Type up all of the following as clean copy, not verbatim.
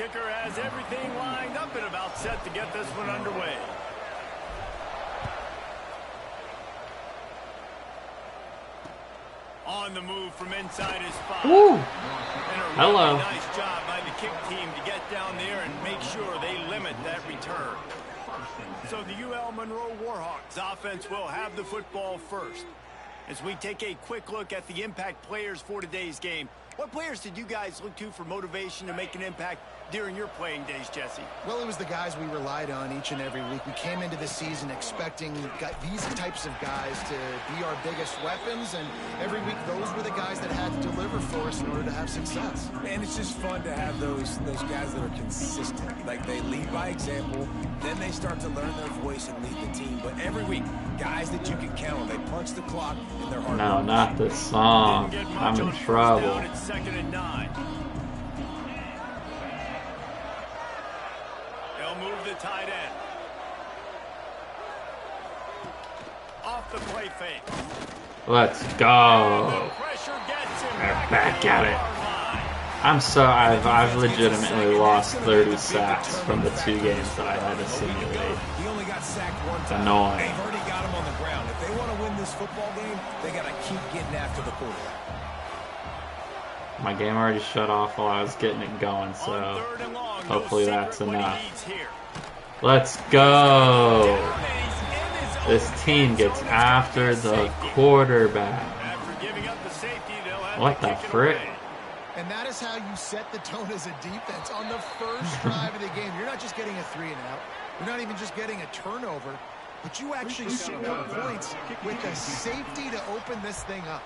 kicker has everything lined up and about set to get this one underway. On the move from inside his spot. Woo. And a Hello. really nice job by the kick team to get down there and make sure they limit that return. So the UL Monroe Warhawks offense will have the football first. As we take a quick look at the impact players for today's game, what players did you guys look to for motivation to make an impact during your playing days, Jesse? Well, it was the guys we relied on each and every week. We came into the season expecting these types of guys to be our biggest weapons, and every week those were the guys that had to deliver for us in order to have success. And it's just fun to have those guys that are consistent. Like, they lead by example, then they start to learn their voice and lead the team. But every week, guys that you can count on, they punch the clock and they're hard. No, not this song. I'm in trouble. It's 2nd and 9. They'll move the tight end. Off the play fake. Let's go. Pressure gets him Back at it. I've legitimately lost 30 sacks from the 2 games that I had to simulate. He only got sacked one time. Annoying. They've already got him on the ground. If they want to win this football game, they got to keep getting after the quarterback. My game already shut off while I was getting it going, so hopefully that's enough. Let's go. This team gets after the quarterback. What the frick? And that is how you set the tone as a defense on the first drive of the game. You're not just getting a 3-and-out. You're not even just getting a turnover, but you actually score points with the safety to open this thing up.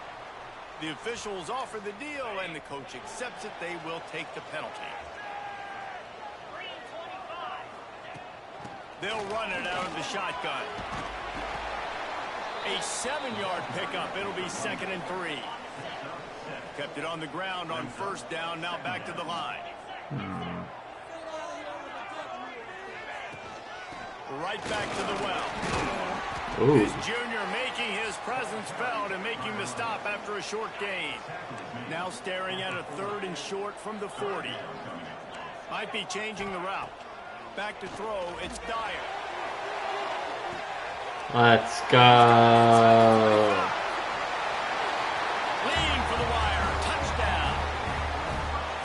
The officials offer the deal, and the coach accepts it. They will take the penalty. They'll run it out of the shotgun. A 7-yard pickup. It'll be 2nd and 3. Kept it on the ground on first down. Now back to the line. Right back to the well. Ooh. His junior making his presence felt and making the stop after a short gain. Now staring at a 3rd and short from the 40. Might be changing the route. Back to throw. It's Dyer. Let's go. Leading for the wire. Touchdown.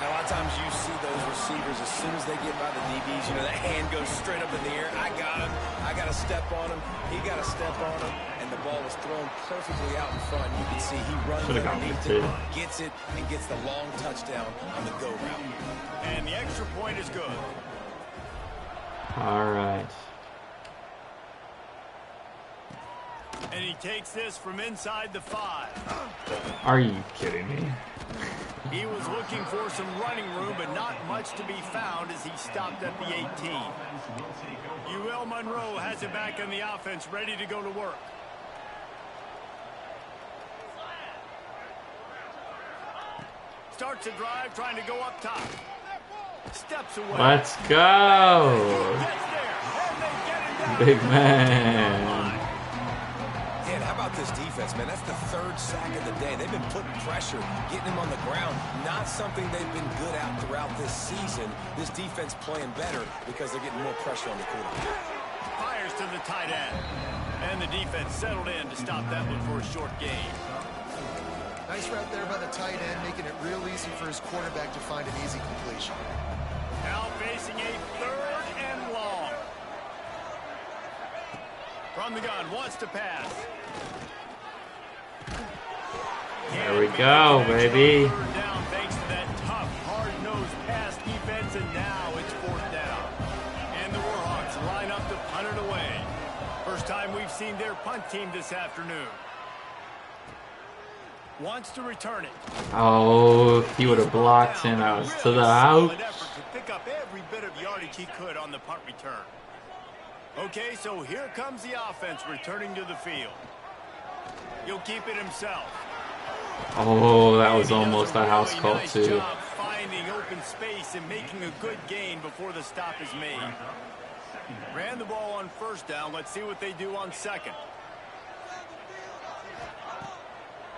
Now, a lot of times you see those receivers, as soon as they get by the DBs, you know, that hand goes straight up in the air. I got him. I got to step on him. He got to step on him. And the ball was thrown perfectly out in front. You can see he runs underneath it, gets it, and gets the long touchdown on the go route. And the extra point is good. All right. And he takes this from inside the 5. Are you kidding me? He was looking for some running room, but not much to be found as he stopped at the 18. UL Monroe has it back in the offense, ready to go to work. Starts a drive, trying to go up top. Steps away. Let's go. Big man. And how about this defense, man? That's the 3rd sack of the day. They've been putting pressure, getting him on the ground. Not something they've been good at throughout this season. This defense playing better because they're getting more pressure on the quarterback. Fires to the tight end. And the defense settled in to stop that one for a short gain. Nice route there by the tight end, making it real easy for his quarterback to find an easy completion. Now facing a 3rd and long. From the gun, wants to pass. There we go, baby. Down thanks to that tough, hard-nosed pass defense, and now it's 4th down. And the Warhawks line up to punt it away. First time we've seen their punt team this afternoon. Wants to return it. Oh, if he would have blocked him, I was to the house. Effort to pick up every bit of yardage he could on the punt return. Okay, so here comes the offense returning to the field. He'll keep it himself. Oh, that was almost a house call too. Finding open space and making a good gain before the stop is made. Ran the ball on first down. Let's see what they do on 2nd.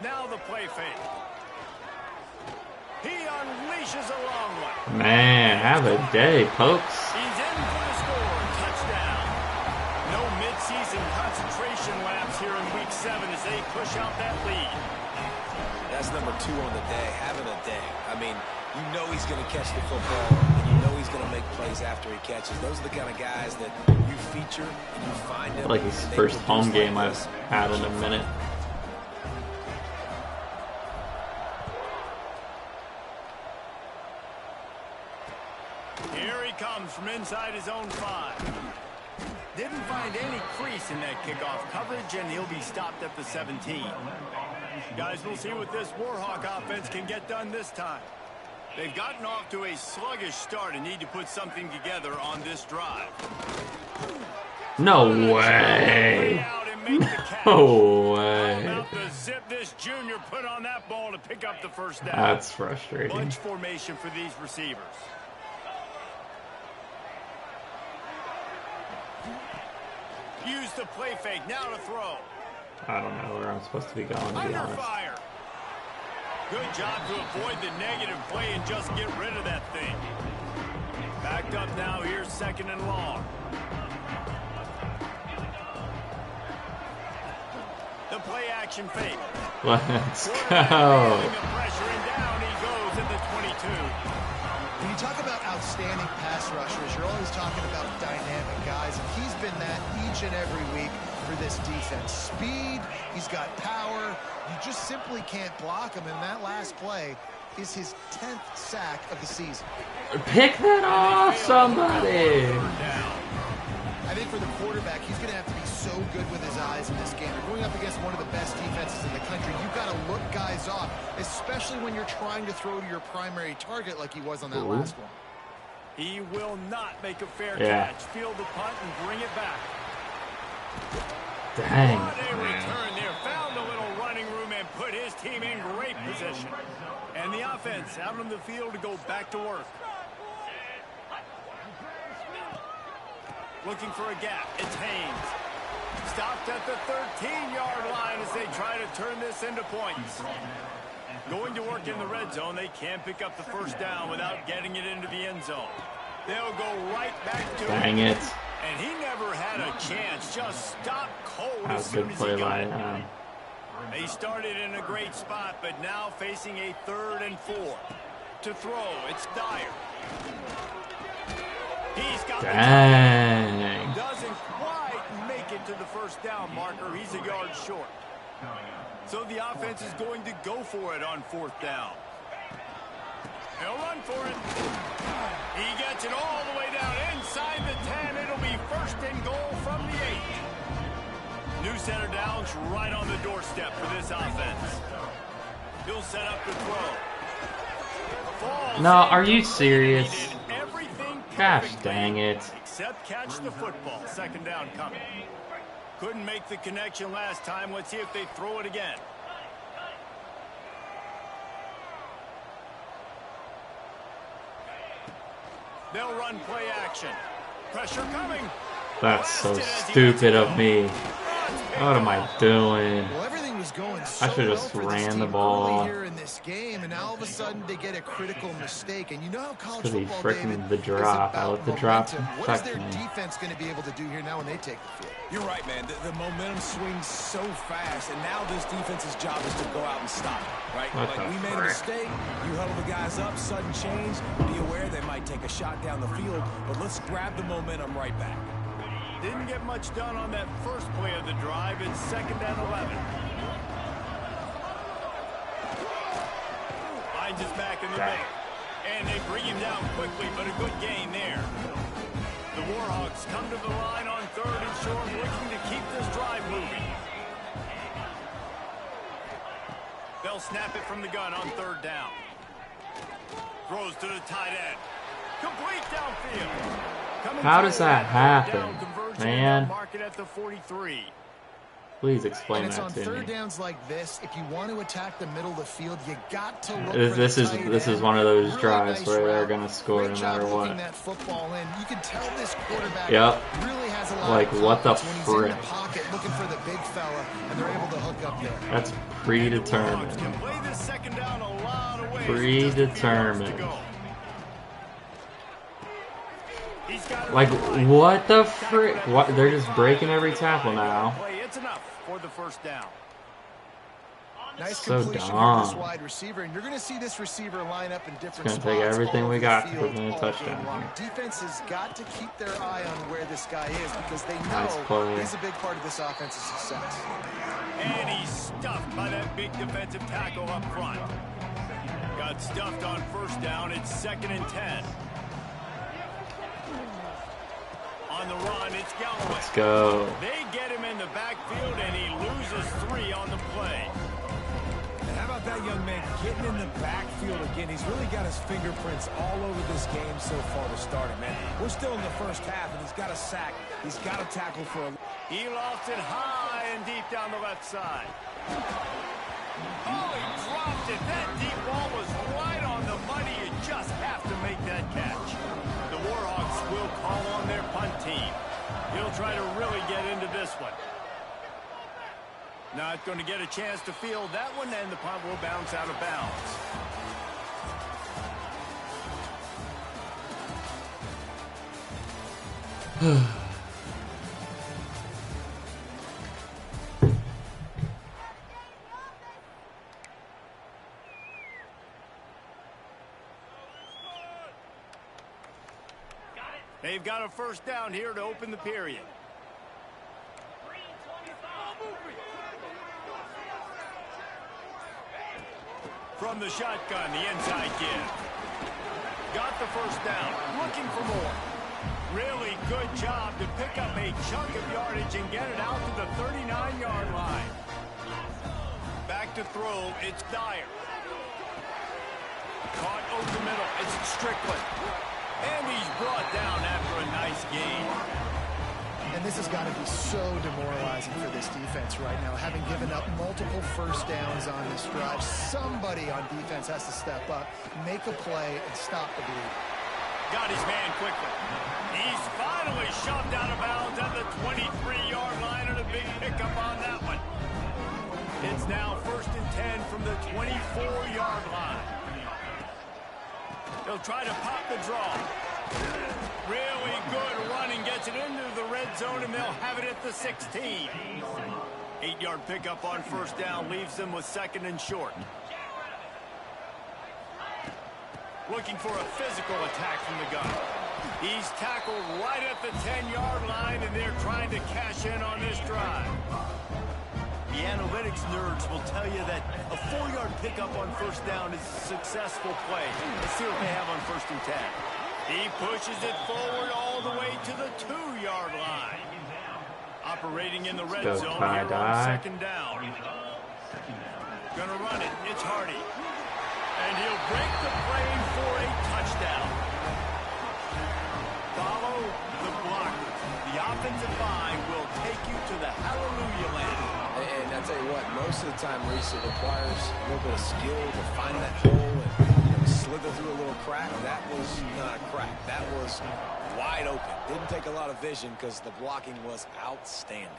Now the play fake. He unleashes a long one. Man, have a day, Pokes. He's in for the score. Touchdown. No mid-season concentration laps here in Week 7 as they push out that lead. That's number 2 on the day, having a day. I mean, you know he's going to catch the football, and you know he's going to make plays after he catches. Those are the kind of guys that you feature and you find them. Like his first home game I've had in a minute. Here he comes from inside his own 5. Didn't find any crease in that kickoff coverage, and he'll be stopped at the 17. Guys, we'll see what this Warhawk offense can get done this time. They've gotten off to a sluggish start and need to put something together on this drive. No way. No way. How about the zip this junior put on that ball to pick up the first down? That's frustrating. Bunch formation for these receivers. Use the play fake, now to throw. I don't know where I'm supposed to be going, to be Under honest. fire. Good job to avoid the negative play and just get rid of that thing. Backed up now, here's 2nd and long. The play action fake. Let's go. Pressure and down he goes at the 22. When you talk about outstanding pass rushers, you're always talking about dynamic guys, and he's been that each and every week for this defense. Speed, he's got power. You just simply can't block him, and that last play is his 10th sack of the season. Pick that off, somebody. I think for the quarterback, he's going to have to be so good with his eyes in this game. You're going up against one of the best defenses in the country. You've got to look guys off, especially when you're trying to throw to your primary target like he was on that last one. He will not make a fair catch. Field the punt and bring it back. Dang. What a return there. Found a little running room and put his team in great position. And the offense out on the field to go back to work. Looking for a gap. It's Haynes. Stopped at the 13-yard line as they try to turn this into points. Going to work in the red zone. They can't pick up the first down without getting it into the end zone. They'll go right back to Dang it. And he never had a chance. Just stopped cold as That was a soon good as play he got by it. him. They started in a great spot, but now facing a 3rd and 4. To throw, it's Dyer. He's got Dang. the doesn't quite make it to the first down marker. He's a yard short. So the offense is going to go for it on 4th down. He'll run for it. He gets it all the way down inside the 10. It'll be 1st and goal from the 8. New center downs right on the doorstep for this offense. He'll set up the throw. Falls No, are you serious? He did everything Gosh perfectly dang it. except catch the football. 2nd down coming. Couldn't make the connection last time. Let's see if they throw it again. They'll run play action. Pressure coming. That's so stupid of me. What am I doing? Well, everything was going so I should have just well for this ran the team ball. early here in this game, and now all of a sudden they get a critical mistake. And you know how college Because he football, freaking David, the is drop. I about let the drop momentum. What is affect their me. defense going to be able to do here now when they take the field? You're right, man. The momentum swings so fast, and now this defense's job is to go out and stop it, right? What Like, the we made a frick? mistake, you huddle the guys up, sudden change, be aware they might take a shot down the field, but let's grab the momentum right back. Didn't get much done on that first play of the drive. It's 2nd and 11. Finds his back in the middle. And they bring him down quickly, but a good gain there. The Warhawks come to the line on 3rd and short, looking to keep this drive moving. They'll snap it from the gun on 3rd down. Throws to the tight end. Complete downfield. Coming How does that happen, down conversion, man? Mark it at the 43. Please explain And it's that on to 3rd me. downs like this. If you want to attack the middle of the field, you got to look This for the is tight this is end. one of those Really drives nice where they're route. gonna score no Great job matter hooking what. that football in. You can tell this quarterback Yep. really has a lot Like, of what the confidence when he's in frick? the pocket looking for the big fella, and they're able to hook up there. That's The Warhawks predetermined. can play this 2nd down a lot of ways. Predetermined. Just a few yards to go. Like, what the frick? What? They're just breaking every tackle now. It's enough for the first down. Nice So completion here to this dumb. wide receiver, and you're going to see this receiver line up in different It's spots. gonna take everything all we over got the to field prevent a all touchdown game long. here. Defense has got to keep their eye on where this guy is because they Nice know play. he's a big part of this offense's success. And he's stuffed by that big defensive tackle up front. Got stuffed on first down. It's 2nd and 10. On the run, it's Galloway. Let's go. They get him in the backfield, and he loses 3 on the play. And how about that young man getting in the backfield again? He's really got his fingerprints all over this game so far to start it, man. We're still in the first half, and he's got a sack. He's got a tackle for a... He lost it high and deep down the left side. Oh, he dropped it. That deep ball was right on the money. You just have to make that catch. The Warhawks will call on their punt team. He'll try to really get into this one. Not going to get a chance to field that one, and the punt will bounce out of bounds. They've got a first down here to open the period. From the shotgun, the inside give. Got the first down. Looking for more. Really good job to pick up a chunk of yardage and get it out to the 39-yard line. Back to throw, it's Dyer. Caught over the middle, it's Strickland. And he's brought down after a nice gain. And this has got to be so demoralizing for this defense right now. Having given up multiple first downs on this drive, somebody on defense has to step up, make a play, and stop the bleed. Got his man quickly. He's finally shoved out of bounds at the 23-yard line, and a big pickup on that one. It's now 1st and 10 from the 24-yard line. He'll try to pop the draw. Really good running, gets it into the red zone, and they'll have it at the 16. 8-yard pickup on first down leaves them with 2nd and short. Looking for a physical attack from the gun. He's tackled right at the 10-yard line, and they're trying to cash in on this drive. The analytics nerds will tell you that a 4-yard pickup on first down is a successful play. Let's see what they have on 1st and 10. He pushes it forward all the way to the 2-yard line. Operating in the red zone here on 2nd down. Gonna run it. It's Hardy. And he'll break the play for a touchdown. Follow the blockers. The offensive line will take you to the hallelujah land. And I tell you what, most of the time, Reese, it requires a little bit of skill to find that hole and slither through a little crack. That was not a crack. That was wide open. Didn't take a lot of vision because the blocking was outstanding.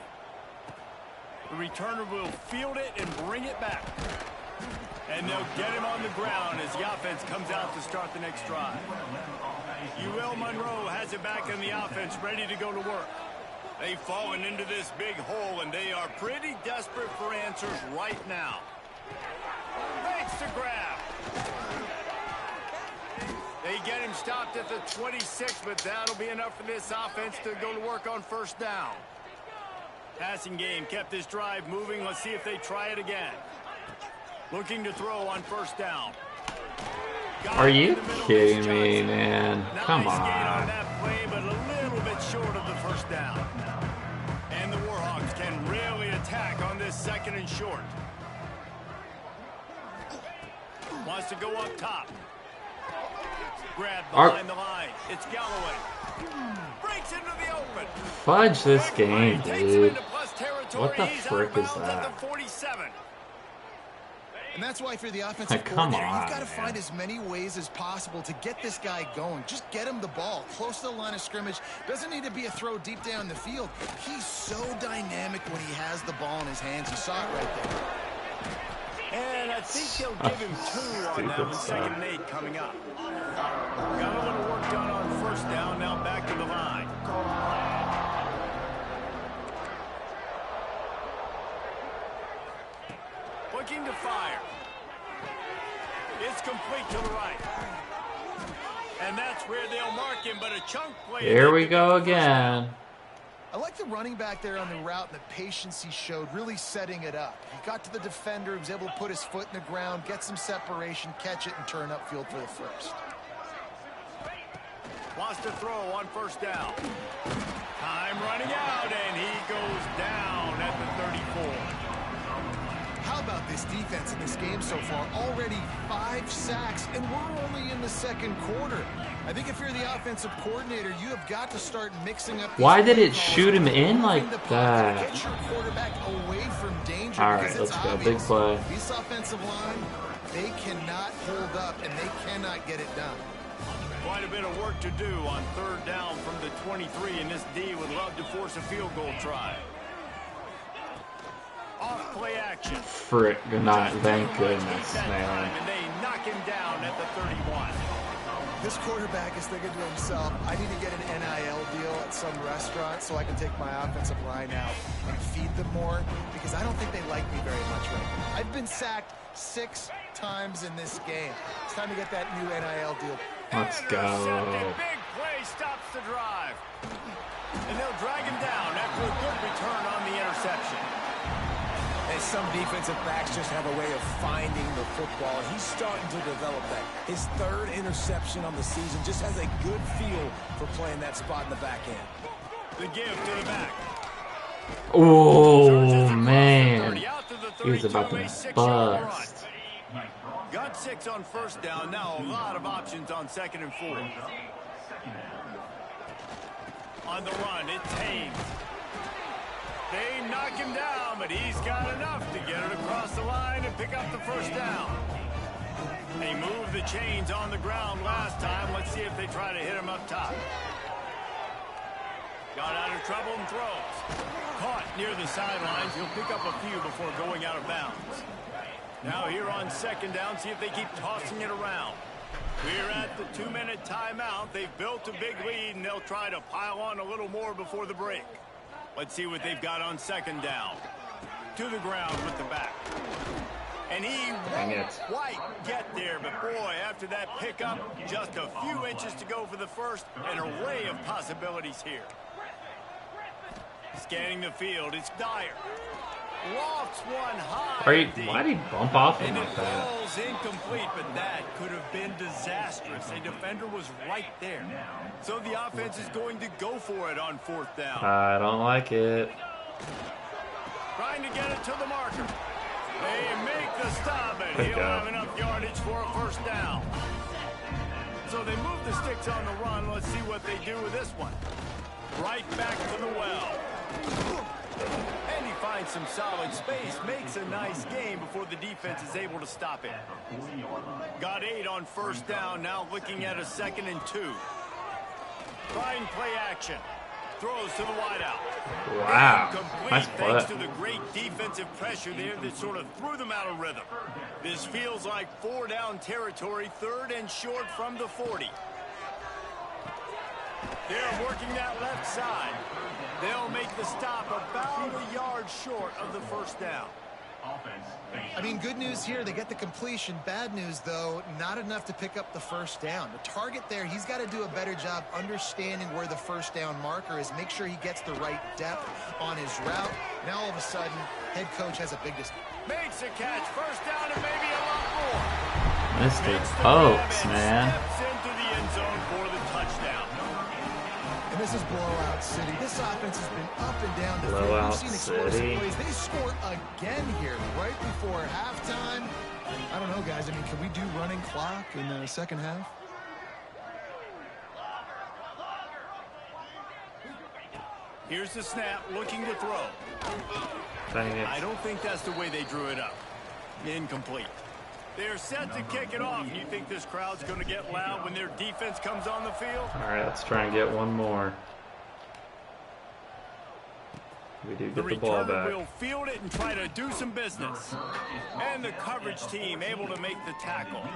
The returner will field it and bring it back. And they'll get him on the ground as the offense comes out to start the next drive. UL Monroe has it back in the offense, ready to go to work. They've fallen into this big hole, and they are pretty desperate for answers right now. Makes the grab. They get him stopped at the 26, but that'll be enough for this offense to go to work on first down. Passing game kept this drive moving. Let's see if they try it again. Looking to throw on first down. Are you kidding me, man? Come Nice gain on. on that play, but a little bit short of the first down. And the Warhawks can really attack on this 2nd and short. Wants to go up top. Grab behind the line. It's Galloway. Breaks into the open. Fudge this game, Takes him dude. into plus territory. What the He's frick out of is bounds at that? the 47. And that's why for the offensive Come coordinator, on, you've got to man. find as many ways as possible to get this guy going. Just get him the ball close to the line of scrimmage. Doesn't need to be a throw deep down the field. He's so dynamic when he has the ball in his hands. You saw it right there. And I think they'll give him 2 on that one. 2nd and 8 coming up. Got a little work done on first down. Now back to the looking to fire. It's complete to the right. And that's where they'll mark him, but a chunk play. Here we go again. I like the running back there on the route and the patience he showed, really setting it up. He got to the defender, he was able to put his foot in the ground, get some separation, catch it, and turn upfield for the first. Wants to throw on first down. Time running out, and he goes down at the 34. How about this defense in this game so far? Already 5 sacks, and we're only in the second quarter. I think if you're the offensive coordinator, you have got to start mixing up. Why did it shoot him in like that? Get your quarterback away from danger. All right, let's go. Big play. This offensive line, they cannot hold up, and they cannot get it done. Quite a bit of work to do on third down from the 23, and this D would love to force a field goal try. Off play action. Frick, not, thank goodness, man. And they knock him down at the 31. This quarterback is thinking to himself, I need to get an NIL deal at some restaurant so I can take my offensive line out and feed them more, because I don't think they like me very much right now. I've been sacked 6 times in this game. It's time to get that new NIL deal. Let's go. Big play stops the drive. And they'll drag him down after a good return on the interception. And some defensive backs just have a way of finding the football. He's starting to develop that. His 3rd interception on the season, just has a good feel for playing that spot in the back end. The give to the back. Oh, man. He was about to bust. Got 6 on first down. Now a lot of options on 2nd and 4. On the run, it's Haynes. They knock him down, but he's got enough to get it across the line and pick up the first down. They moved the chains on the ground last time. Let's see if they try to hit him up top. Got out of trouble and throws. Caught near the sidelines. He'll pick up a few before going out of bounds. Now here on 2nd down, see if they keep tossing it around. We're at the 2-minute timeout. They've built a big lead, and they'll try to pile on a little more before the break. Let's see what they've got on 2nd down. To the ground with the back. And he won't quite get there, but boy, after that pickup, just a few inches to go for the first. An array of possibilities here. Scanning the field, it's Dyer. Lofts one high. Why did he bump off him and like it that? falls incomplete, but that could have been disastrous. A defender was right there. So the offense is going to go for it on 4th down. I don't like it. Trying to get it to the marker. They make the stop, and he'll have enough yardage for a first down. So they move the sticks on the run. Let's see what they do with this one. Right back to the well. And he finds some solid space, makes a nice game before the defense is able to stop it. Got 8 on first down, now looking at a 2nd and 2. Trying play action. Throws to the wideout. Wow. Nice play. Thanks to the great defensive pressure there that sort of threw them out of rhythm. This feels like 4-down territory, 3rd and short from the 40. They're working that left side. They'll make the stop about a yard short of the first down. I mean, good news here, they get the completion. Bad news, though, not enough to pick up the first down. The target there, he's got to do a better job understanding where the first down marker is, make sure he gets the right depth on his route. Now, all of a sudden, head coach has a big decision. Makes a catch, first down, and maybe a lot more. Mr. Pokes, man. Steps into the end zone for the touchdown. And this is blowout city. This offense has been up and down the field. Blowout We've seen explosive city. plays. They scored again here right before halftime. I don't know, guys. I mean, can we do running clock in the second half? Here's the snap, looking to throw. Dang it. I don't think that's the way they drew it up. Incomplete. They're set to kick it off. You think this crowd's going to get loud when their defense comes on the field? All right, let's try and get one more. We do get the ball back. Will field it and try to do some business. And the coverage team able to make the tackle.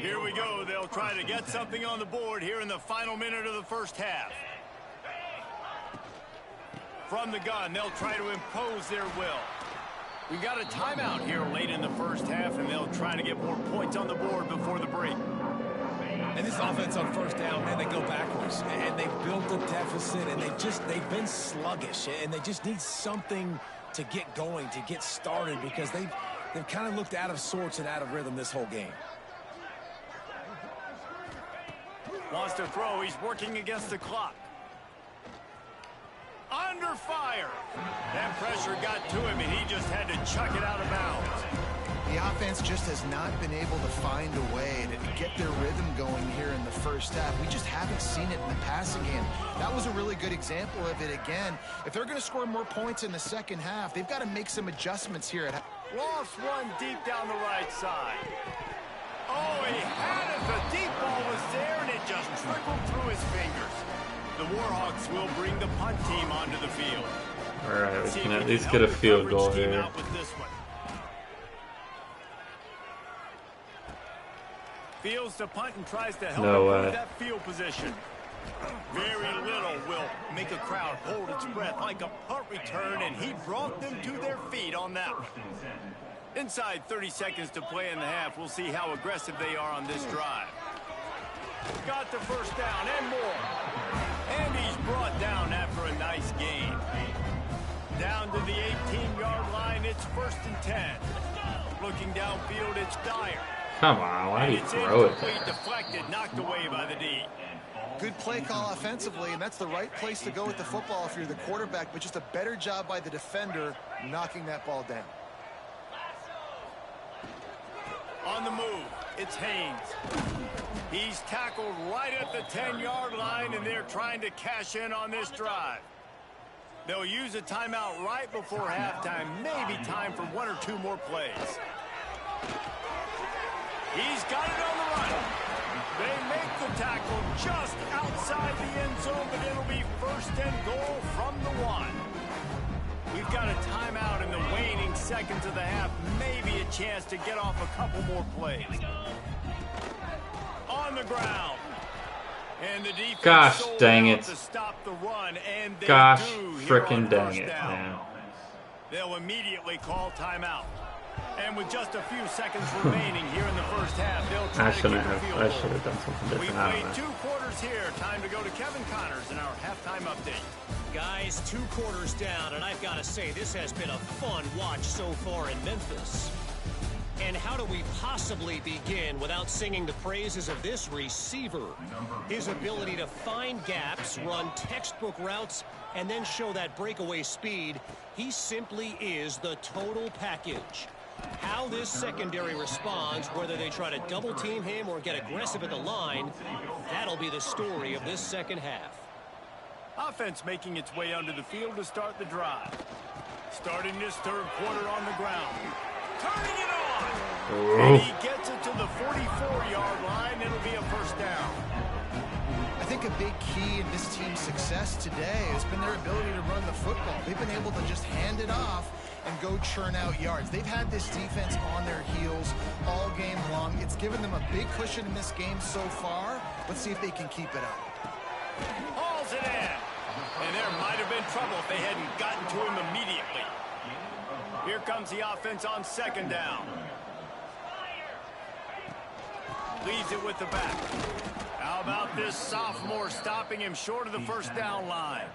Here we go. They'll try to get something on the board here in the final minute of the first half. From the gun, they'll try to impose their will. We got a timeout here late in the first half, and they'll try to get more points on the board before the break. And this offense on first down, man, they go backwards. And they've built a deficit, and they've been sluggish. And they just need something to get going, to get started, because they've kind of looked out of sorts and out of rhythm this whole game. Wants to throw. He's working against the clock. Under fire. That pressure got to him, and he just had to chuck it out of bounds. The offense just has not been able to find a way to get their rhythm going here in the first half. We just haven't seen it in the passing game. That was a really good example of it again. If they're going to score more points in the second half, they've got to make some adjustments here. Lost one deep down the right side. Oh, he had it. The deep ball was there, and it just trickled through his fingers. The Warhawks will bring the punt team onto the field. All right, we can at least get a field goal here. Fields to punt and tries to help improve that field position. Very little will make a crowd hold its breath like a punt return, and he brought them to their feet on that one. Inside 30 seconds to play in the half. We'll see how aggressive they are on this drive. Got the first down and more. And he's brought down after a nice gain. Down to the 18-yard line, it's 1st and 10. Looking downfield, it's Dyer. Come on, why do you throw it there? Deflected, knocked away by the D. Good play call offensively, and that's the right place to go with the football if you're the quarterback, but just a better job by the defender knocking that ball down. On the move, it's Haynes. He's tackled right at the 10-yard line, and they're trying to cash in on this drive. They'll use a timeout right before halftime, maybe time for 1 or 2 more plays. He's got it on the run. They make the tackle just outside the end zone, but it'll be 1st and goal from the 1. We've got a timeout in the waning seconds of the half. Maybe a chance to get off a couple more plays. On the ground. And the defense gosh dang it. To stop the run, and they gosh do frickin' here on dang first it, down. man. They'll immediately call timeout. And with just a few seconds remaining here in the first half, they'll try to kick a field goal. I should have done something different. We've played 2 quarters here. Time to go to Kevin Connors in our halftime update. Guys, 2 quarters down, and I've got to say, this has been a fun watch so far in Memphis. And how do we possibly begin without singing the praises of this receiver? His ability to find gaps, run textbook routes, and then show that breakaway speed. He simply is the total package. How this secondary responds, whether they try to double team him or get aggressive at the line, that'll be the story of this second half. Offense making its way onto the field to start the drive. Starting this 3rd quarter on the ground. Turning it on! And he gets it to the 44-yard line. It'll be a 1st down. I think a big key in this team's success today has been their ability to run the football. They've been able to just hand it off and go churn out yards. They've had this defense on their heels all game long. It's given them a big cushion in this game so far. Let's see if they can keep it up. Hauls it in. And there might have been trouble if they hadn't gotten to him immediately. Here comes the offense on 2nd down. Leaves it with the back. How about this sophomore stopping him short of the 1st down line?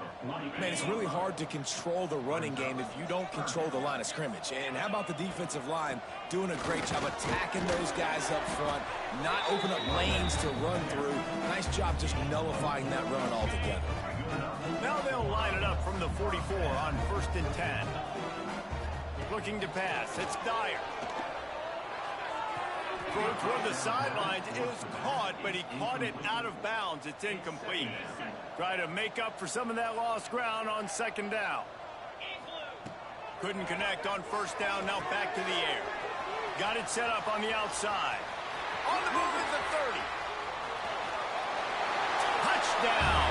Man, it's really hard to control the running game if you don't control the line of scrimmage. And how about the defensive line doing a great job attacking those guys up front, not open up lanes to run through. Nice job just nullifying that run altogether. Now they'll line it up from the 44 on 1st and 10. Looking to pass. It's Dyer. Throw toward the sidelines is caught, but he caught it out of bounds. It's incomplete. Try to make up for some of that lost ground on 2nd down. Couldn't connect on 1st down. Now back to the air. Got it set up on the outside. On the move at the 30. Touchdown.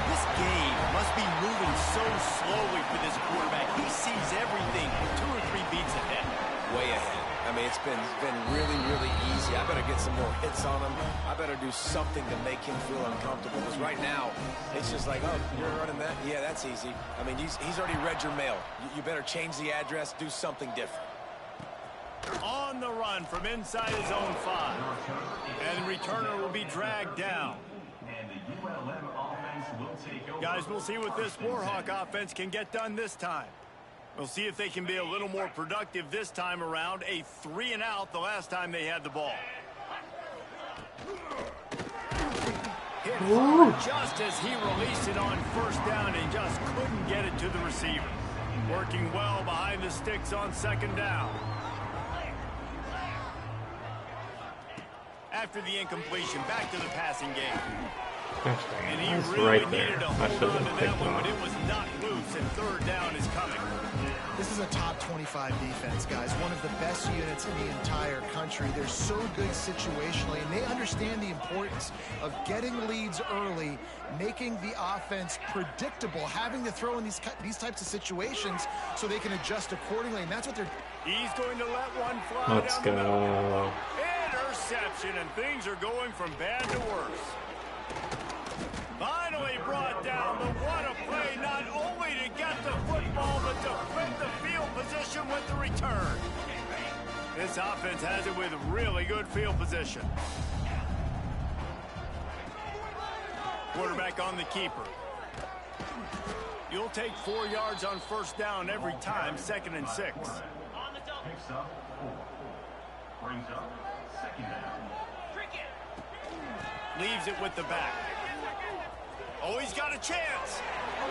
This game must be moving so slowly for this quarterback. He sees everything 2 or 3 beats ahead. Way ahead. I mean, it's been really, really easy. I better get some more hits on him. I better do something to make him feel uncomfortable. Because right now, it's just like, oh, you're running that? Yeah, that's easy. I mean, he's already read your mail. You better change the address, do something different. On the run from inside his own 5. And the returner will be dragged down. Guys, we'll see what this Warhawk offense can get done this time. We'll see if they can be a little more productive this time around. A 3-and-out the last time they had the ball. Hit hard just as he released it on first down and just couldn't get it to the receiver. Working well behind the sticks on second down. After the incompletion, back to the passing game. And he really needed to hold on to that one, but it was knocked loose, and third down is coming. This is a top 25 defense, guys. One of the best units in the entire country. They're so good situationally, and they understand the importance of getting leads early, making the offense predictable, having to throw in these types of situations so they can adjust accordingly, and that's what they're... He's going to let one fly. Let's go. Interception, and things are going from bad to worse. Finally brought down, but what a play, not only to get the football, but to flip the field position with the return. This offense has it with really good field position. Quarterback on the keeper. You'll take 4 yards on first down every time, 2nd and 6. Picks up 4. Brings up 2nd down. Leaves it with the back. Oh, he's got a chance.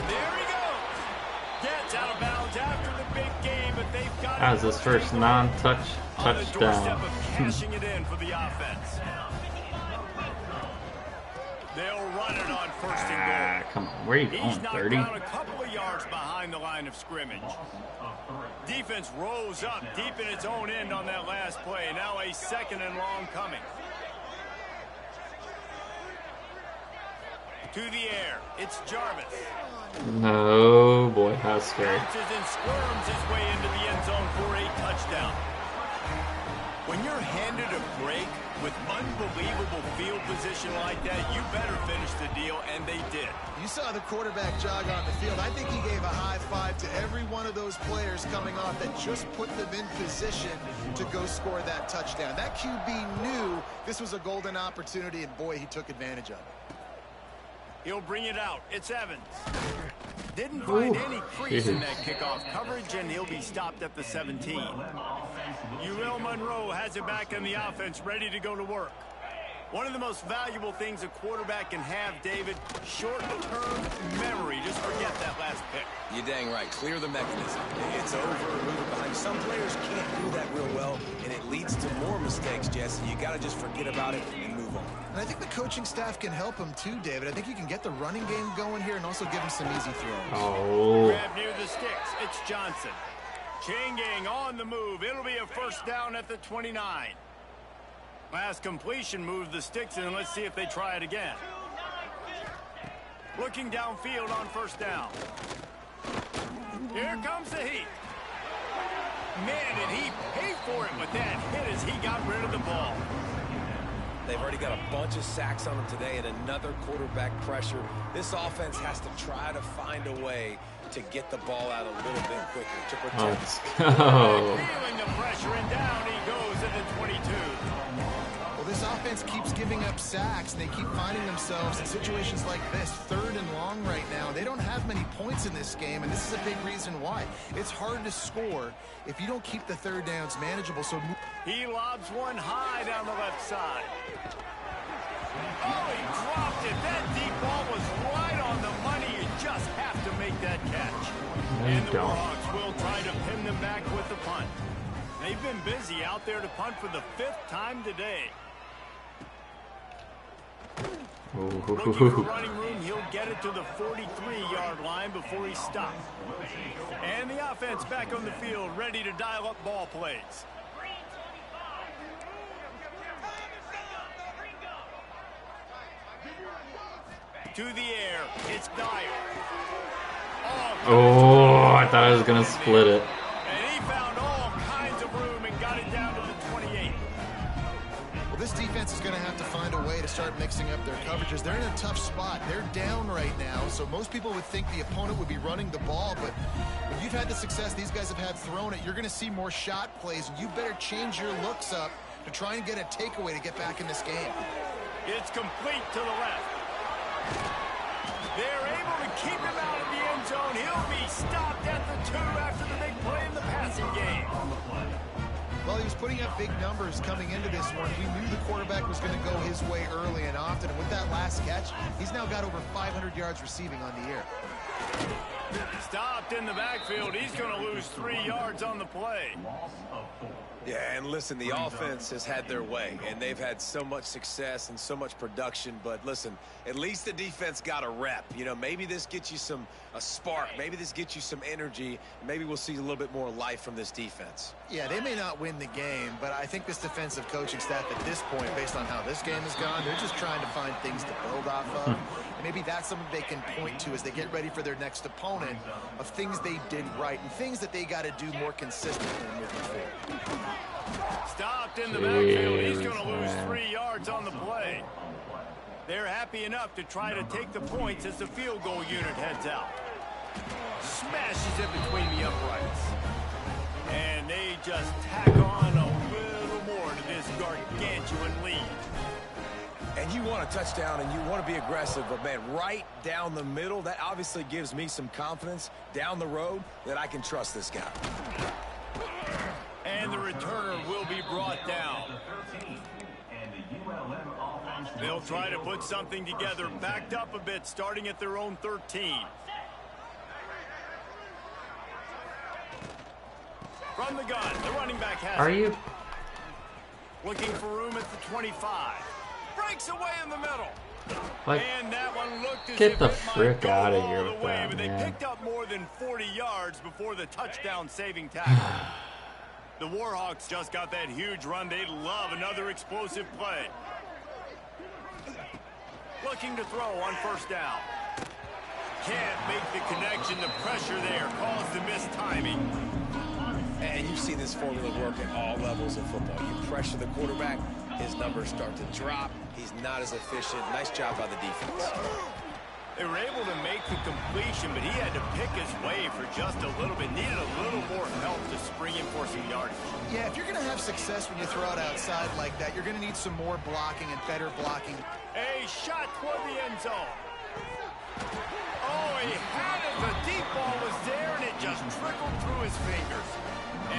There he goes. Gets out of bounds after the big game, but they've got... That was his first non-touch touchdown. On the doorstep of cashing it in for the offense. They'll run it on 1st and goal. Come on, where are you going, He's knocked 30? down a couple of yards behind the line of scrimmage. Defense rose up deep in its own end on that last play. Now a 2nd and long coming. To the air, it's Jarvis. No, boy, how scary. Bounces and squirms his way into the end zone for a touchdown. When you're handed a break with unbelievable field position like that, you better finish the deal, and they did. You saw the quarterback jog on the field. I think he gave a high five to every one of those players coming off that just put them in position to go score that touchdown. That QB knew this was a golden opportunity, and boy, he took advantage of it. He'll bring it out. It's Evans. Didn't find any crease in that kickoff coverage, and he'll be stopped at the 17. UL Monroe has it back in the offense, ready to go to work. One of the most valuable things a quarterback can have, David, short-term memory. Just forget that last pick. You're dang right. Clear the mechanism. It's over, move it behind. Some players can't do that real well, and it leads to more mistakes, Jesse. You got to just forget about it and move on. And I think the coaching staff can help him too, David. I think you can get the running game going here and also give him some easy throws. Oh. Grab near the sticks. It's Johnson. Chain gang on the move. It'll be a 1st down at the 29. Last completion moved the sticks, and let's see if they try it again. Looking downfield on 1st down. Here comes the heat. Man, did he pay for it with that hit as he got rid of the ball. They've already got a bunch of sacks on them today and another quarterback pressure. This offense has to try to find a way to get the ball out a little bit quicker to protect. Let's go. Feeling the pressure, and down he goes at the 22. Well, this offense keeps giving up sacks, and they keep finding themselves in situations like this, 3rd and long right now. They don't have many points in this game, and this is a big reason why. It's hard to score if you don't keep the 3rd downs manageable. So He lobs one high down the left side. Oh, he dropped it. That deep ball was right on the money. You just have to make that catch. And the Warhawks will try to pin them back with the punt. They've been busy out there to punt for the 5th time today. Looking for running room, he'll get it to the 43-yard line before he stops. And the offense back on the field, ready to dial up ball plays. To the air. It's Dyer. Oh, I thought I was going to split it. And he found all kinds of room and got it down to the 28. Well, this defense is going to have to find a way to start mixing up their coverages. They're in a tough spot. They're down right now, so most people would think the opponent would be running the ball, but when you've had the success these guys have had throwing it, you're going to see more shot plays, and you better change your looks up to try and get a takeaway to get back in this game. It's complete to the left. They're able to keep him out of the end zone. He'll be stopped at the 2 after the big play in the passing game. Well, he was putting up big numbers coming into this one. We knew the quarterback was going to go his way early and often. And with that last catch, he's now got over 500 yards receiving on the year. Stopped in the backfield. He's going to lose 3 yards on the play. Yeah, and listen, the offense has had their way, and they've had so much success and so much production. But listen, at least the defense got a rep. You know, maybe this gets you a spark. Maybe this gets you some energy. Maybe we'll see a little bit more life from this defense. Yeah, they may not win the game, but I think this defensive coaching staff at this point, based on how this game has gone, they're just trying to find things to build off of. And maybe that's something they can point to as they get ready for their next opponent of things they did right and things that they got to do more consistently moving forward. Stopped in the backfield. He's going to lose 3 yards on the play. They're happy enough to try to take the points as the field goal unit heads out. Smashes it between the uprights. And they just tack on a little more to this gargantuan lead. And you want a touchdown and you want to be aggressive, but man, right down the middle, that obviously gives me some confidence down the road that I can trust this guy. And the returner will be brought down. They'll try to put something together, backed up a bit, starting at their own 13. From the gun, the running back has Are it. you? Looking for room at the 25. Breaks away in the middle. Like, And that one looked as get if the it frick might go out of all here the with way, that, but they man. picked up more than 40 yards before the touchdown saving tackle. The Warhawks just got that huge run. They'd love another explosive play. Looking to throw on first down. Can't make the connection. The pressure there caused the missed timing. And you see this formula work at all levels of football. You pressure the quarterback, his numbers start to drop. He's not as efficient. Nice job by the defense. They were able to make the completion, but he had to pick his way for just a little bit. Needed a little more help to spring in for some yardage. Yeah, if you're going to have success when you throw it outside like that, you're going to need some more blocking and better blocking. A shot toward the end zone. Oh, he had it. The deep ball was there, and it just trickled through his fingers.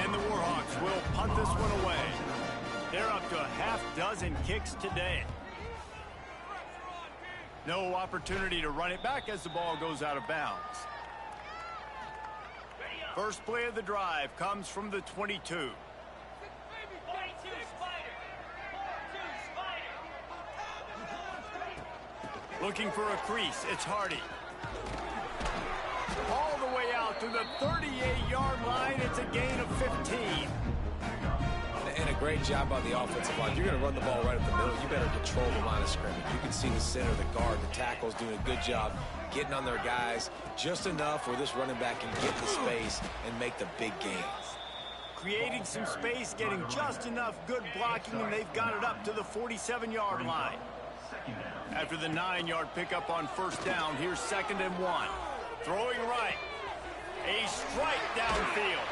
And the Warhawks will punt this one away. They're up to a half-dozen kicks today. No opportunity to run it back as the ball goes out of bounds. First play of the drive comes from the 22. Looking for a crease, it's Hardy. All the way out to the 38-yard line, it's a gain of 15. And a great job on the offensive line. You're going to run the ball right up the middle. You better control the line of scrimmage. You can see the center, the guard, the tackles doing a good job getting on their guys just enough where this running back can get the space and make the big gains. Creating some space, getting just enough good blocking, and they've got it up to the 47-yard line. After the 9-yard pickup on first down, here's 2nd and 1. Throwing right. A strike downfield.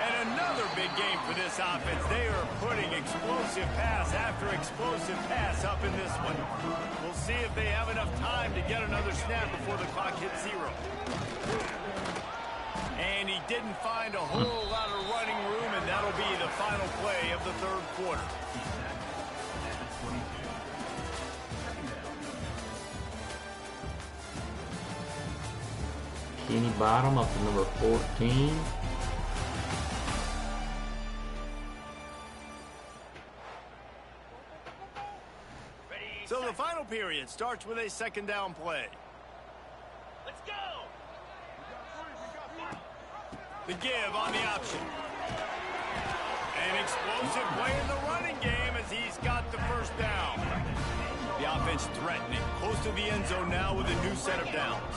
And another big game for this offense. They are putting explosive pass after explosive pass up in this one. We'll see if they have enough time to get another snap before the clock hits 0. And he didn't find a whole lot of running room, and that'll be the final play of the 3rd quarter. Kenny Bottom up to number 14. So the final period starts with a 2nd down play. Let's go! The give on the option. An explosive play in the running game as he's got the first down. The offense threatening. Close to the end zone now with a new set of downs.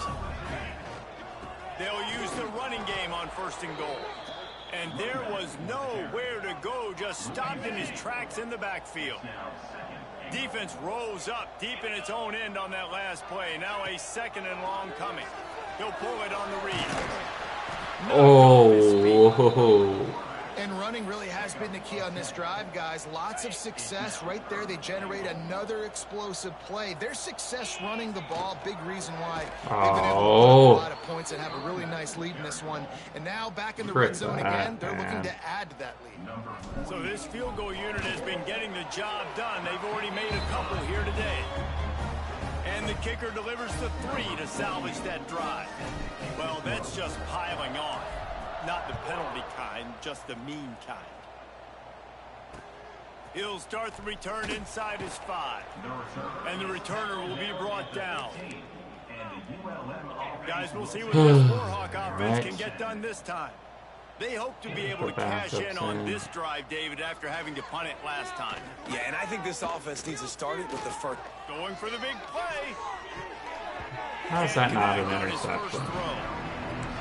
They'll use the running game on 1st and goal. And there was nowhere to go, just stopped in his tracks in the backfield. Defense rose up deep in its own end on that last play. Now a 2nd and long coming. He'll pull it on the read. Oh. And running really has been the key on this drive, guys. Lots of success right there. They generate another explosive play. Their success running the ball, big reason why they've been able to put up a lot of points and have a really nice lead in this one. And now back in the red zone again, they're looking to add to that lead. So this field goal unit has been getting the job done. They've already made a couple here today. And the kicker delivers the 3 to salvage that drive. Well, that's just piling on. Not the penalty kind, just the mean kind. He'll start the return inside his 5. And the returner will be brought down. Guys, we'll see what this Warhawk offense can get done this time. They hope to be able to cash in on this drive, David, after having to punt it last time. Yeah, and I think this offense needs to start it with the first. Going for the big play. How is that not an interception?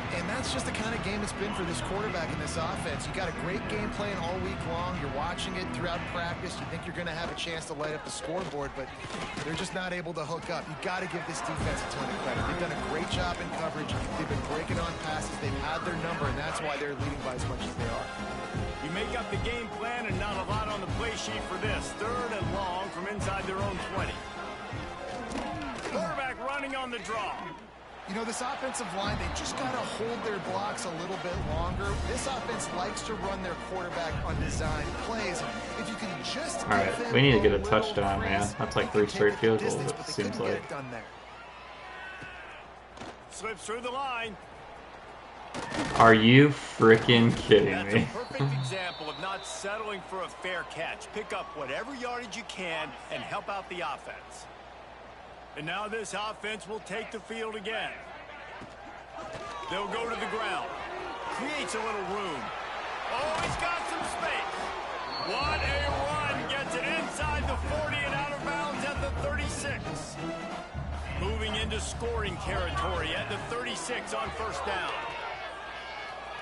And that's just the kind of game it's been for this quarterback in this offense. You got a great game plan all week long. You're watching it throughout practice. You think you're going to have a chance to light up the scoreboard, but they're just not able to hook up. You got to give this defense a ton of credit. They've done a great job in coverage. They've been breaking on passes. They've had their number, and that's why they're leading by as much as they are. You make up the game plan and not a lot on the play sheet for this. 3rd and long from inside their own 20. Quarterback running on the draw. You know, this offensive line, they just got to hold their blocks a little bit longer. This offense likes to run their quarterback on designed plays. If you can just... All right, we need to get a touchdown, man. That's like 3 straight field goals, it seems like. Slips through the line. Are you freaking kidding me? That's a perfect example of not settling for a fair catch. Pick up whatever yardage you can and help out the offense. And now this offense will take the field again. They'll go to the ground. Creates a little room. Oh, he's got some space. What a run. Gets it inside the 40 and out of bounds at the 36. Moving into scoring territory at the 36 on 1st down.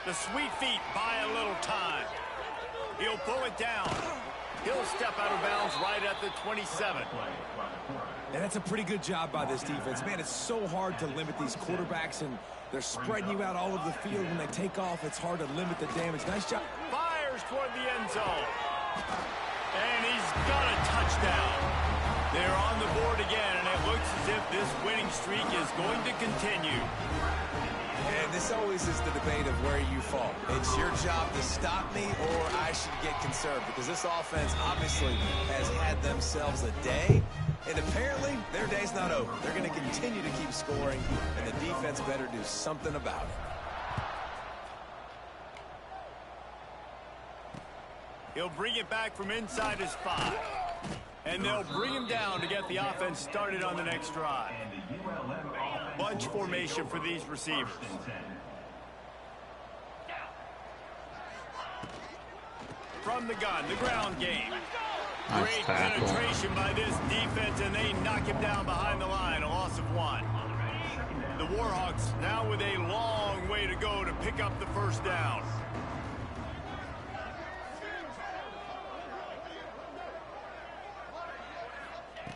The sweet feet buy a little time. He'll pull it down. He'll step out of bounds right at the 27. And that's a pretty good job by this defense. Man, it's so hard to limit these quarterbacks, and they're spreading you out all over the field. When they take off, it's hard to limit the damage. Nice job. Fires toward the end zone. And he's got a touchdown. They're on the board again, and it looks as if this winning streak is going to continue. And this always is the debate of where you fall. It's your job to stop me, or I should get conserved, because this offense obviously has had themselves a day, and apparently their day's not over. They're going to continue to keep scoring, and the defense better do something about it. He'll bring it back from inside his 5. And they'll bring him down to get the offense started on the next drive. Bunch formation for these receivers. From the gun, the ground game. Great penetration by this defense, and they knock him down behind the line, a loss of 1. The Warhawks now with a long way to go to pick up the 1st down.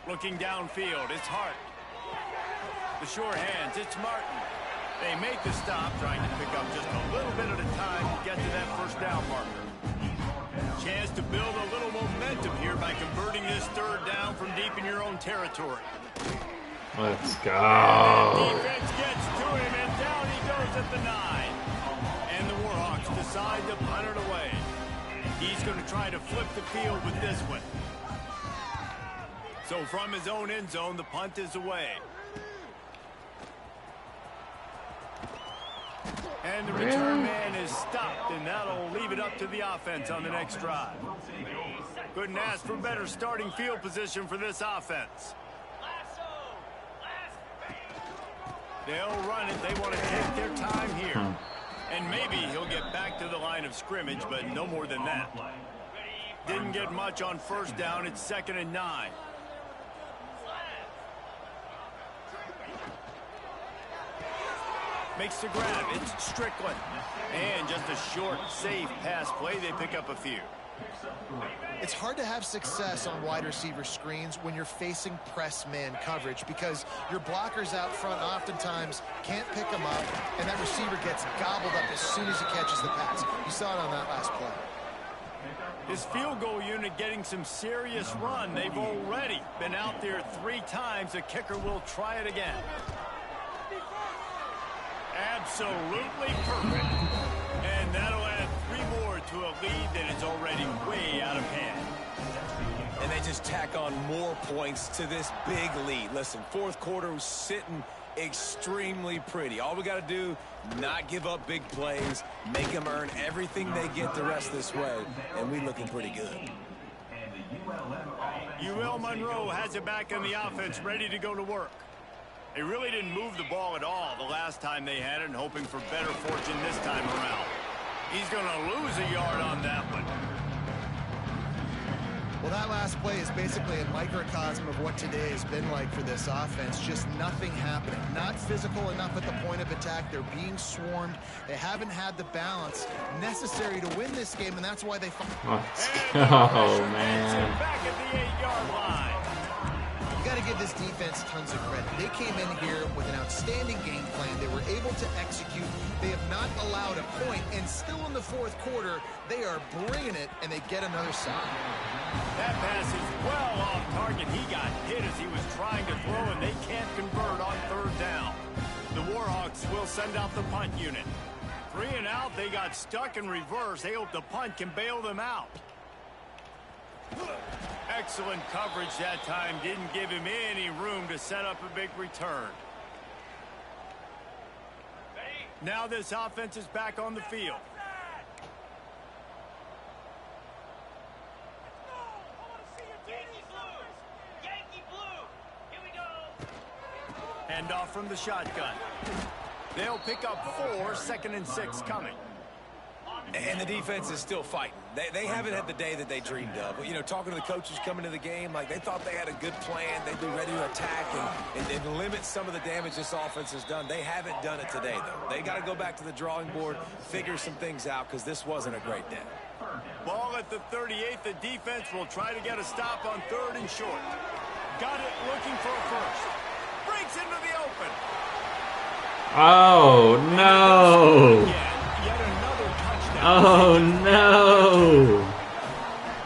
Looking downfield, it's Hart. The sure hands, it's Martin. They make the stop, trying to pick up just a little bit at a time to get to that 1st down marker. Chance to build a little momentum here by converting this 3rd down from deep in your own territory. Let's go. Defense gets to him, and down he goes at the 9. And the Warhawks decide to punt it away. He's going to try to flip the field with this one. So from his own end zone, the punt is away. And the return man is stopped, and that'll leave it up to the offense on the next drive. Couldn't ask for better starting field position for this offense. They'll run it. They want to take their time here. And maybe he'll get back to the line of scrimmage, but no more than that. Didn't get much on 1st down. It's 2nd and 9. Makes the grab. It's Strickland. And just a short, safe pass play. They pick up a few. It's hard to have success on wide receiver screens when you're facing press man coverage because your blockers out front oftentimes can't pick them up, and that receiver gets gobbled up as soon as he catches the pass. You saw it on that last play. This field goal unit getting some serious run. They've already been out there 3 times. The kicker will try it again. Absolutely perfect. And that'll add 3 more to a lead that is already way out of hand. And they just tack on more points to this big lead. Listen, fourth quarter was sitting extremely pretty. All we got to do, not give up big plays, make them earn everything they get the rest this way, and we looking pretty good. UL Monroe has it back in the offense, ready to go to work. They really didn't move the ball at all the last time they had it, and hoping for better fortune this time around. He's going to lose a yard on that one. Well, that last play is basically a microcosm of what today has been like for this offense. Just nothing happening. Not physical enough at the point of attack. They're being swarmed. They haven't had the balance necessary to win this game, and that's why they... Let's go, man. Back at the 8-yard line. You got to give this defense tons of credit. They came in here with an outstanding game plan. They were able to execute. They have not allowed a point, and still in the fourth quarter, they are bringing it, and they get another sack. That pass is well off target. He got hit as he was trying to throw, and they can't convert on 3rd down. The Warhawks will send out the punt unit. 3 and out, they got stuck in reverse. They hope the punt can bail them out. Excellent coverage that time. Didn't give him any room to set up a big return. Now this offense is back on the field. Hand off from the shotgun. They'll pick up 4, 2nd and 6 coming. And the defense is still fighting. They haven't had the day that they dreamed of. But, you know, talking to the coaches coming to the game, like they thought they had a good plan. They'd be ready to attack and limit some of the damage this offense has done. They haven't done it today, though. They got to go back to the drawing board, figure some things out, because this wasn't a great day. Ball at the 38. The defense will try to get a stop on 3rd and short. Got it, looking for a first. Breaks into the open. Oh, no. Yet another touchdown. Oh, no.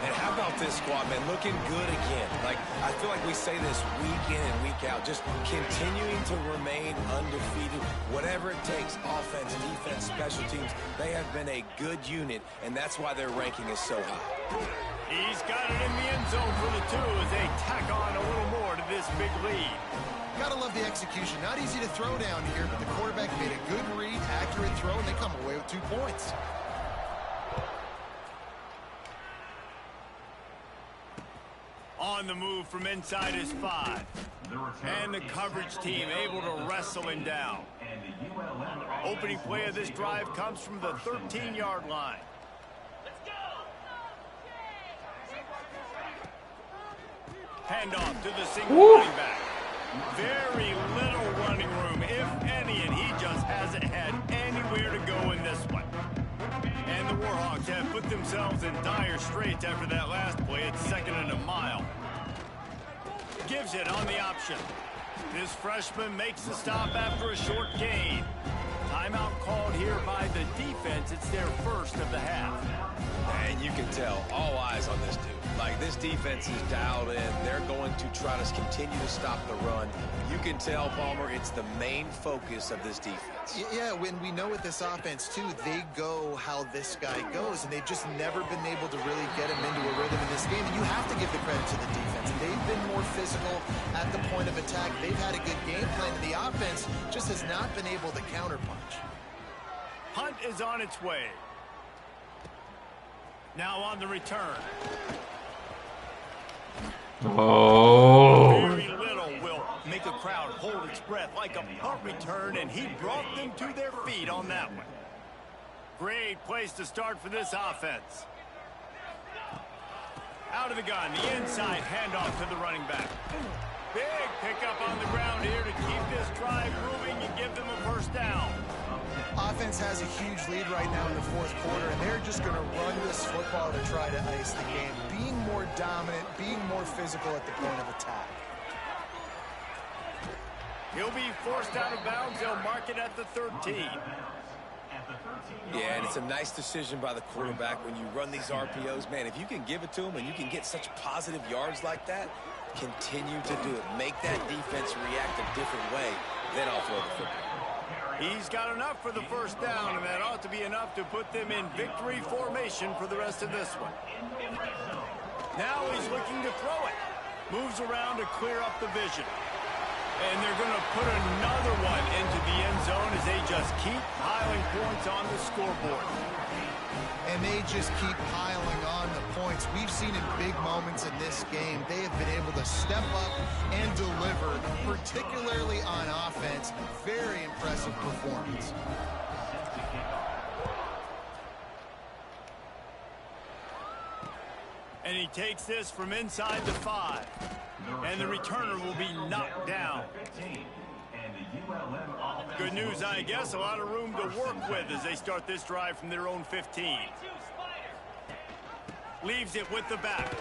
And how about this squad, man? Looking good again. Like, I feel like we say this week in and week out, just continuing to remain undefeated. Whatever it takes, offense, defense, special teams, they have been a good unit, and that's why their ranking is so high. He's got it in the end zone for the 2 as they tack on a little more to this big lead. Gotta love the execution. Not easy to throw down here, but the quarterback made a good read, accurate throw, and they come away with 2 points. On the move from inside his 5. And the coverage team able to wrestle him down. Opening play of this drive comes from the 13-yard line. Handoff to the single running back. Very little running room, if any, and he just hasn't had anywhere to go in this one. And the Warhawks have put themselves in dire straits after that last play. It's 2nd and a mile. Gives it on the option. This freshman makes the stop after a short gain. Timeout called here by the defense. It's their first of the half. And you can tell, all eyes on this dude. Like, this defense is dialed in. They're going to try to continue to stop the run. You can tell, Palmer, it's the main focus of this defense. Yeah, when we know with this offense, too, they go how this guy goes, and they've just never been able to really get him into a rhythm in this game. And you have to give the credit to the defense. They've been more physical at the point of attack. They've had a good game plan, and the offense just has not been able to counterpunch. Punt is on its way. Now on the return. Oh. Very little will make a crowd hold its breath like a punt return, and he brought them to their feet on that one. Great place to start for this offense. Out of the gun, the inside handoff to the running back. Big pickup on the ground here to keep this drive moving and give them a first down. defense has a huge lead right now in the fourth quarter, and they're just going to run this football to try to ice the game, being more dominant, being more physical at the point of attack. He'll be forced out of bounds. They'll mark it at the 13. Yeah, and it's a nice decision by the quarterback when you run these RPOs. Man, if you can give it to him and you can get such positive yards like that, continue to do it. Make that defense react a different way, then I'll throw the football. He's got enough for the first down, and that ought to be enough to put them in victory formation for the rest of this one. Now he's looking to throw it. Moves around to clear up the vision. And they're going to put another one into the end zone as they just keep piling points on the scoreboard. And they just keep piling on the points. We've seen in big moments in this game, they have been able to step up and deliver, particularly on offense. Very impressive performance. And he takes this from inside the 5. And the returner will be knocked down. Good news, I guess. A lot of room to work with as they start this drive from their own 15. Leaves it with the back.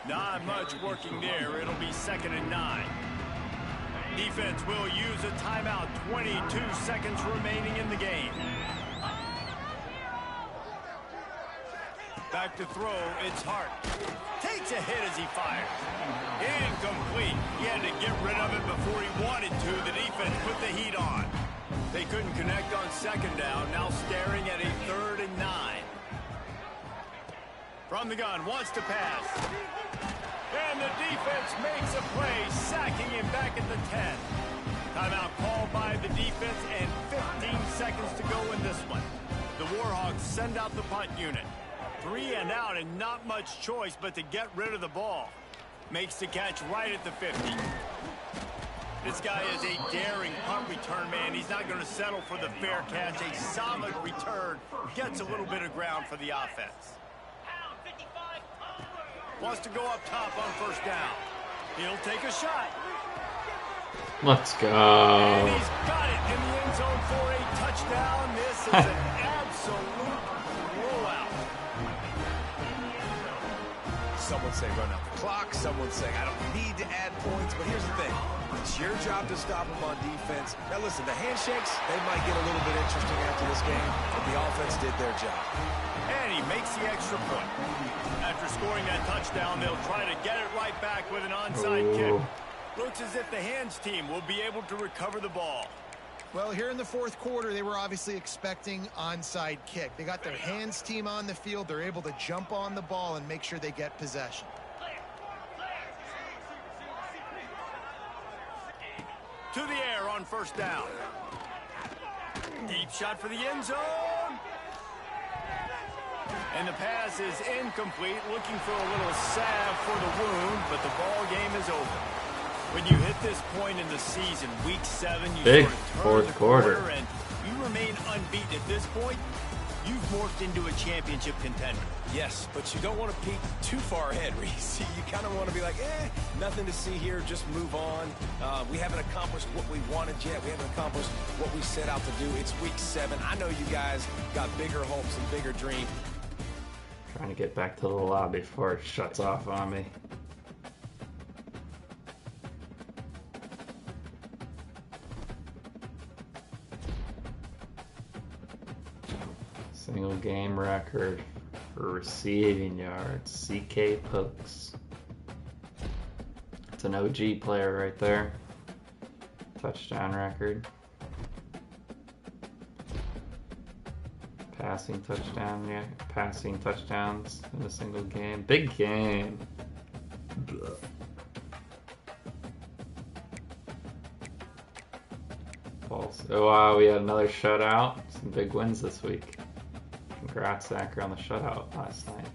Not much working there. It'll be 2nd and 9. Defense will use a timeout. 22 seconds remaining in the game. Back to throw, it's Hart. Takes a hit as he fires. Incomplete. He had to get rid of it before he wanted to. The defense put the heat on. They couldn't connect on 2nd down. Now staring at a 3rd and 9. From the gun, wants to pass. And the defense makes a play, sacking him back at the 10. Timeout called by the defense and 15 seconds to go in this one. The Warhawks send out the punt unit. 3 and out and not much choice but to get rid of the ball. Makes the catch right at the 50. This guy is a daring punt return man. He's not going to settle for the fair catch. A solid return. Gets a little bit of ground for the offense. Wants to go up top on 1st down. He'll take a shot. Let's go. And he's got it in the end zone for a touchdown. This is an absolute blowout. Someone say run out the clock. Someone saying I don't need to add points. But here's the thing. It's your job to stop them on defense. Now listen, the handshakes, they might get a little bit interesting after this game, but the offense did their job. And he makes the extra point. After scoring that touchdown, they'll try to get it right back with an onside kick. Looks as if the hands team will be able to recover the ball. Well, here in the fourth quarter, they were obviously expecting onside kick. They got their hands team on the field. They're able to jump on the ball and make sure they get possession. To the air on 1st down. Deep shot for the end zone. And the pass is incomplete. Looking for a little salve for the wound, but the ball game is over. When you hit this point in the season, week 7, you big sort of turn fourth the quarter, and you remain unbeaten. At this point, you've morphed into a championship contender. Yes, but you don't want to peek too far ahead, Reese. You kind of want to be like, nothing to see here, just move on. We haven't accomplished what we wanted yet. We haven't accomplished what we set out to do. It's week 7. I know you guys got bigger hopes and bigger dreams. Trying to get back to the lobby before it shuts off on me. Single game record for receiving yards, C.K. Pokes. It's an OG player right there. Touchdown record. Passing touchdown, yeah. Passing touchdowns in a single game. Big game. False. Oh wow, we had another shutout. Some big wins this week. Congrats, Zachary, on the shutout last night.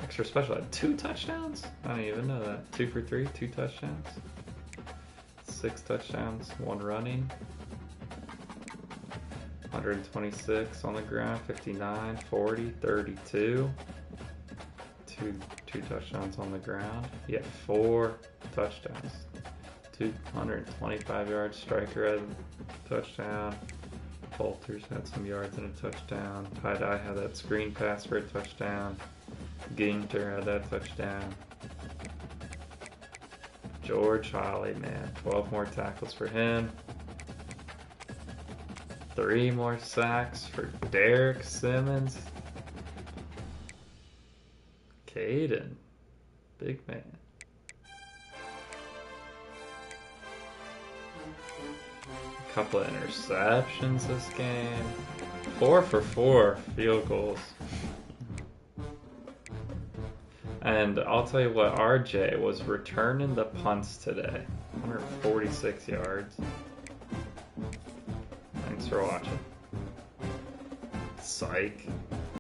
Extra special had 2 touchdowns? I didn't even know that. 2 for 3, 2 touchdowns. 6 touchdowns, 1 running. 126 on the ground, 59, 40, 32. Two touchdowns on the ground. Yeah, 4 touchdowns. 225 yards. Striker had a touchdown. Bolters had some yards and a touchdown. Tie-Dye had that screen pass for a touchdown. Ginter had that touchdown. George Holly, man, 12 more tackles for him. 3 more sacks for Derek Simmons. Caden, big man. A couple of interceptions this game. 4 for 4 field goals. And I'll tell you what, RJ was returning the punts today. 146 yards. Thanks for watching. Psych.